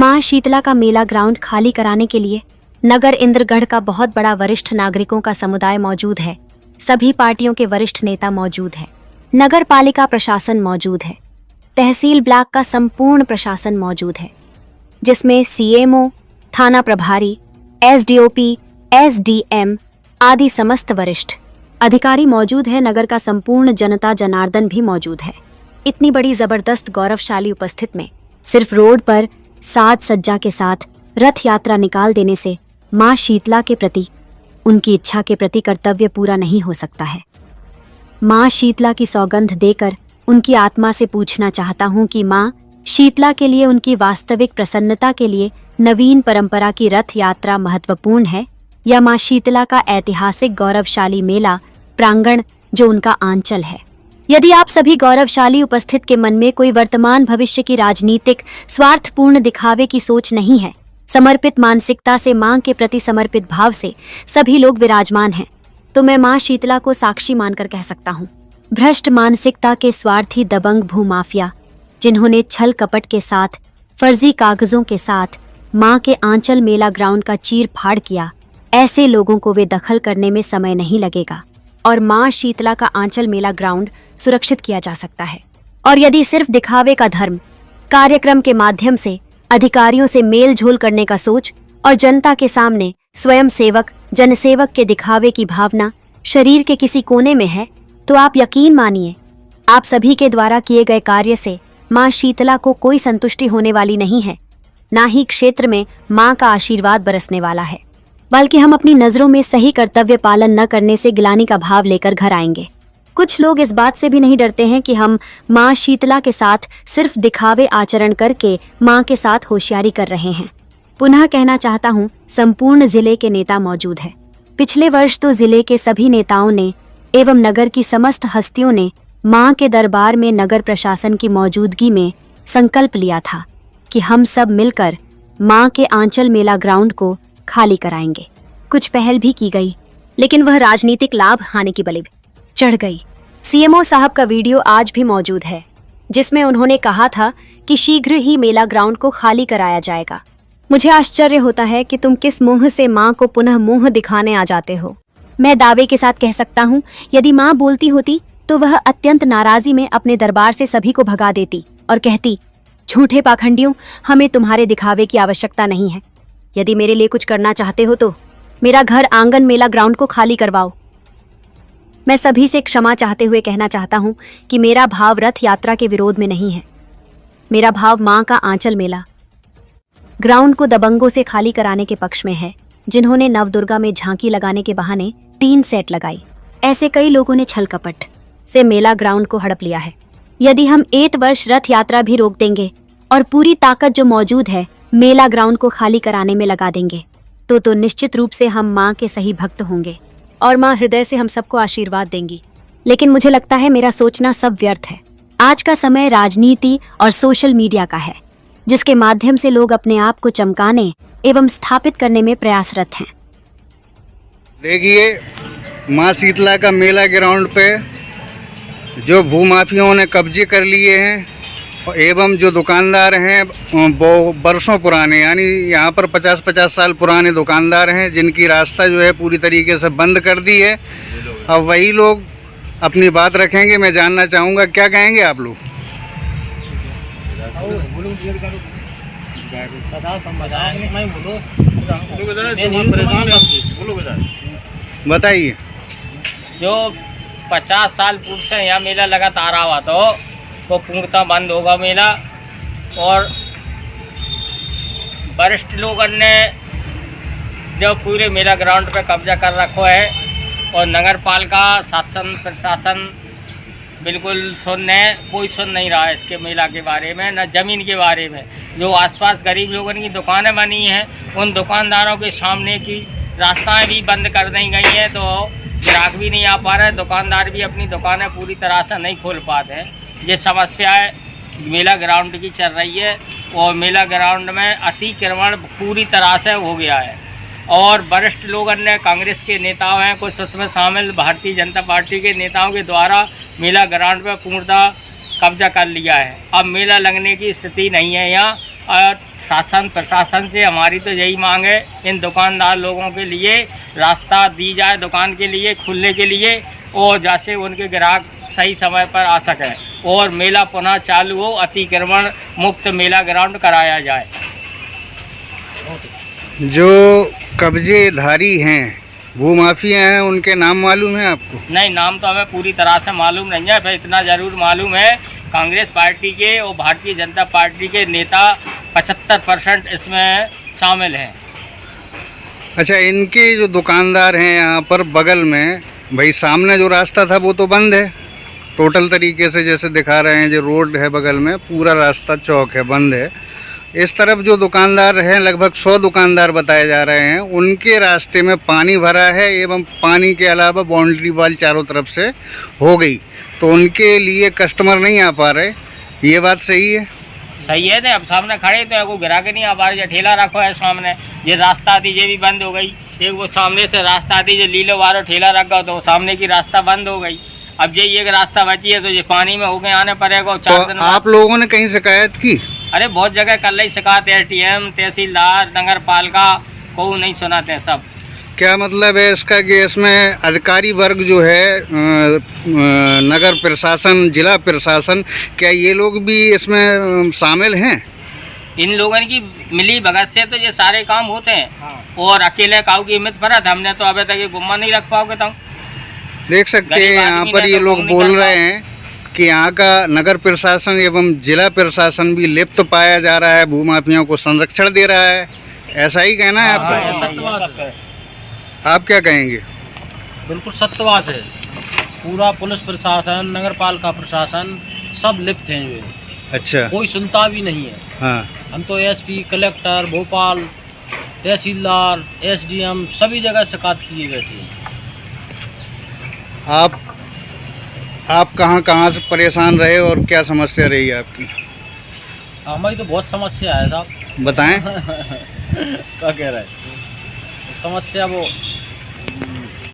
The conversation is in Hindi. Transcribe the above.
मां शीतला का मेला ग्राउंड खाली कराने के लिए नगर इंद्रगढ़ का बहुत बड़ा वरिष्ठ नागरिकों का समुदाय मौजूद है। सभी पार्टियों के वरिष्ठ नेता मौजूद है। नगर पालिका प्रशासन मौजूद है। तहसील ब्लॉक का संपूर्ण प्रशासन मौजूद है, जिसमें सीएमओ, थाना प्रभारी, एसडीओपी, एसडीएम आदि समस्त वरिष्ठ अधिकारी मौजूद है। नगर का संपूर्ण जनता जनार्दन भी मौजूद है। इतनी बड़ी जबरदस्त गौरवशाली उपस्थित में सिर्फ रोड पर साज सज्जा के साथ रथ यात्रा निकाल देने से मां शीतला के प्रति, उनकी इच्छा के प्रति कर्तव्य पूरा नहीं हो सकता है। मां शीतला की सौगंध देकर उनकी आत्मा से पूछना चाहता हूं कि मां शीतला के लिए, उनकी वास्तविक प्रसन्नता के लिए नवीन परंपरा की रथ यात्रा महत्वपूर्ण है या मां शीतला का ऐतिहासिक गौरवशाली मेला प्रांगण जो उनका आंचल है। यदि आप सभी गौरवशाली उपस्थित के मन में कोई वर्तमान भविष्य की राजनीतिक स्वार्थपूर्ण दिखावे की सोच नहीं है, समर्पित मानसिकता से मां के प्रति समर्पित भाव से सभी लोग विराजमान हैं, तो मैं मां शीतला को साक्षी मानकर कह सकता हूं, भ्रष्ट मानसिकता के स्वार्थी दबंग भूमाफिया जिन्होंने छल कपट के साथ, फर्जी कागजों के साथ मां के आंचल मेला ग्राउंड का चीर फाड़ किया, ऐसे लोगों को वे दखल करने में समय नहीं लगेगा और मां शीतला का आंचल मेला ग्राउंड सुरक्षित किया जा सकता है। और यदि सिर्फ दिखावे का धर्म, कार्यक्रम के माध्यम से अधिकारियों से मेल झोल करने का सोच और जनता के सामने स्वयं सेवक, जनसेवक के दिखावे की भावना शरीर के किसी कोने में है, तो आप यकीन मानिए, आप सभी के द्वारा किए गए कार्य से मां शीतला को कोई संतुष्टि होने वाली नहीं है, ना ही क्षेत्र में मां का आशीर्वाद बरसने वाला है, बल्कि हम अपनी नजरों में सही कर्तव्य पालन न करने से गिलानी का भाव लेकर घर आएंगे। कुछ लोग इस बात से भी नहीं डरते हैं कि हम मां शीतला के साथ सिर्फ दिखावे आचरण करके मां के साथ होशियारी कर रहे हैं। पुनः कहना चाहता हूं, संपूर्ण जिले के नेता मौजूद है। पिछले वर्ष तो जिले के सभी नेताओं ने एवं नगर की समस्त हस्तियों ने मां के दरबार में नगर प्रशासन की मौजूदगी में संकल्प लिया था कि हम सब मिलकर मां के आंचल मेला ग्राउंड को खाली कराएंगे। कुछ पहल भी की गई, लेकिन वह राजनीतिक लाभ हानि की बलि चढ़ गई। सीएमओ साहब का वीडियो आज भी मौजूद है, जिसमें उन्होंने कहा था कि शीघ्र ही मेला ग्राउंड को खाली कराया जाएगा। मुझे आश्चर्य होता है कि तुम किस मुंह से मां को पुनः मुंह दिखाने आ जाते हो। मैं दावे के साथ कह सकता हूं, यदि मां बोलती होती तो वह अत्यंत नाराजी में अपने दरबार से सभी को भगा देती और कहती, झूठे पाखंडियों, हमें तुम्हारे दिखावे की आवश्यकता नहीं है। यदि मेरे लिए कुछ करना चाहते हो तो मेरा घर आंगन मेला ग्राउंड को खाली करवाओ। मैं सभी से क्षमा चाहते हुए कहना चाहता हूं कि मेरा भाव रथ यात्रा के विरोध में नहीं है। मेरा भाव मां का आंचल मेला ग्राउंड को दबंगों से खाली कराने के पक्ष में है, जिन्होंने नवदुर्गा में झांकी लगाने के बहाने 3 सेट लगाई। ऐसे कई लोगों ने छल कपट से मेला ग्राउंड को हड़प लिया है। यदि हम 1 वर्ष रथ यात्रा भी रोक देंगे और पूरी ताकत जो मौजूद है मेला ग्राउंड को खाली कराने में लगा देंगे, तो निश्चित रूप से हम मां के सही भक्त होंगे और मां हृदय से हम सबको आशीर्वाद देंगी। लेकिन मुझे लगता है मेरा सोचना सब व्यर्थ है। आज का समय राजनीति और सोशल मीडिया का है, जिसके माध्यम से लोग अपने आप को चमकाने एवं स्थापित करने में प्रयासरत हैं। देखिए, मां शीतला का मेला ग्राउंड पे जो भूमाफियों ने कब्जे कर लिए हैं एवं जो दुकानदार हैं वो बरसों पुराने, यानी यहाँ पर 50-50 साल पुराने दुकानदार हैं, जिनकी रास्ता जो है पूरी तरीके से बंद कर दी है। अब वही लोग अपनी बात रखेंगे। मैं जानना चाहूँगा, क्या कहेंगे आप लोग? बताइए। जो 50 साल पूर्व से यहाँ मेला लगातार हुआ तो वो पूर्णतः बंद होगा मेला, और वरिष्ठ लोगों ने जो पूरे मेला ग्राउंड पे कब्जा कर रखा है और नगर पालिका शासन प्रशासन बिल्कुल कोई सुन नहीं रहा है इसके मेला के बारे में, न ज़मीन के बारे में। जो आसपास गरीब लोगों की दुकानें बनी हैं, उन दुकानदारों के सामने की रास्ताएं भी बंद कर दी गई हैं, तो ग्राहक भी नहीं आ पा रहे, दुकानदार भी अपनी दुकानें पूरी तरह से नहीं खोल पाते हैं। ये समस्याएं मेला ग्राउंड की चल रही है और मेला ग्राउंड में अतिक्रमण पूरी तरह से हो गया है। और वरिष्ठ लोगों ने, कांग्रेस के नेताओं हैं, कुछ उसमें शामिल भारतीय जनता पार्टी के नेताओं के द्वारा मेला ग्राउंड पर पूर्णतः कब्जा कर लिया है। अब मेला लगने की स्थिति नहीं है यहाँ। शासन प्रशासन से हमारी तो यही मांग है, इन दुकानदार लोगों के लिए रास्ता दी जाए दुकान के लिए खुलने के लिए, और जैसे उनके ग्राहक सही समय पर आ सकें और मेला पुनः चालू हो, अतिक्रमण मुक्त मेला ग्राउंड कराया जाए। जो कब्जेधारी हैं, भूमाफिया हैं, उनके नाम मालूम है आपको? नहीं, नाम तो हमें पूरी तरह से मालूम नहीं है, पर इतना ज़रूर मालूम है कांग्रेस पार्टी के और भारतीय जनता पार्टी के नेता 75% इसमें शामिल हैं। अच्छा, इनके जो दुकानदार हैं यहाँ पर बगल में, भाई सामने जो रास्ता था वो तो बंद है टोटल तरीके से, जैसे दिखा रहे हैं, जो रोड है बगल में पूरा रास्ता चौक है, बंद है। इस तरफ जो दुकानदार हैं, लगभग 100 दुकानदार बताए जा रहे हैं, उनके रास्ते में पानी भरा है एवं पानी के अलावा बाउंड्री वाल चारों तरफ से हो गई, तो उनके लिए कस्टमर नहीं आ पा रहे। ये बात सही है? सही है ना, अब सामने खड़े तो को ग्राहक नहीं आ पा रहे, जो ठेला रखो है सामने, ये रास्ता आती ये भी बंद हो गई, एक वो सामने से रास्ता आती जो लीलो वारो ठेला रखा तो वो सामने की रास्ता बंद हो गई। अब ये एक रास्ता बची है तो ये पानी में हो गए आने पड़ेगा। तो आप लोगों ने कहीं शिकायत की? अरे बहुत जगह कर ली शिकायत, एसडीएम, तहसीलदार, नगर पालिका को नहीं सुनाते हैं सब। क्या मतलब है इसका कि इसमें अधिकारी वर्ग जो है, नगर प्रशासन, जिला प्रशासन, क्या ये लोग भी इसमें शामिल हैं? इन लोगों की मिली भगत से तो ये सारे काम होते हैं। हाँ। और अकेले काऊ की हिम्मत पर हमने तो अभी तक ये गुम्मा नहीं रख पाओगे। तुम देख सकते हैं यहाँ पर ये लोग बोल रहे हैं कि यहाँ का नगर प्रशासन एवं जिला प्रशासन भी लिप्त पाया जा रहा है, भूमाफियाओं को संरक्षण दे रहा है, ऐसा ही कहना है आपका? आप क्या कहेंगे? बिल्कुल सत्य बात है। पूरा पुलिस प्रशासन, नगर पालिका प्रशासन सब लिप्त हैं जो। अच्छा, कोई सुनता भी नहीं है। हाँ, हम तो एसपी, कलेक्टर, भोपाल, तहसीलदार, एसडीएम सभी जगह शिकायत किए बैठे हैं। आप कहाँ से परेशान रहे और क्या समस्या रही आपकी? हमारी तो बहुत समस्या है साहब। बताएं। क्या कह रहे हैं? समस्या वो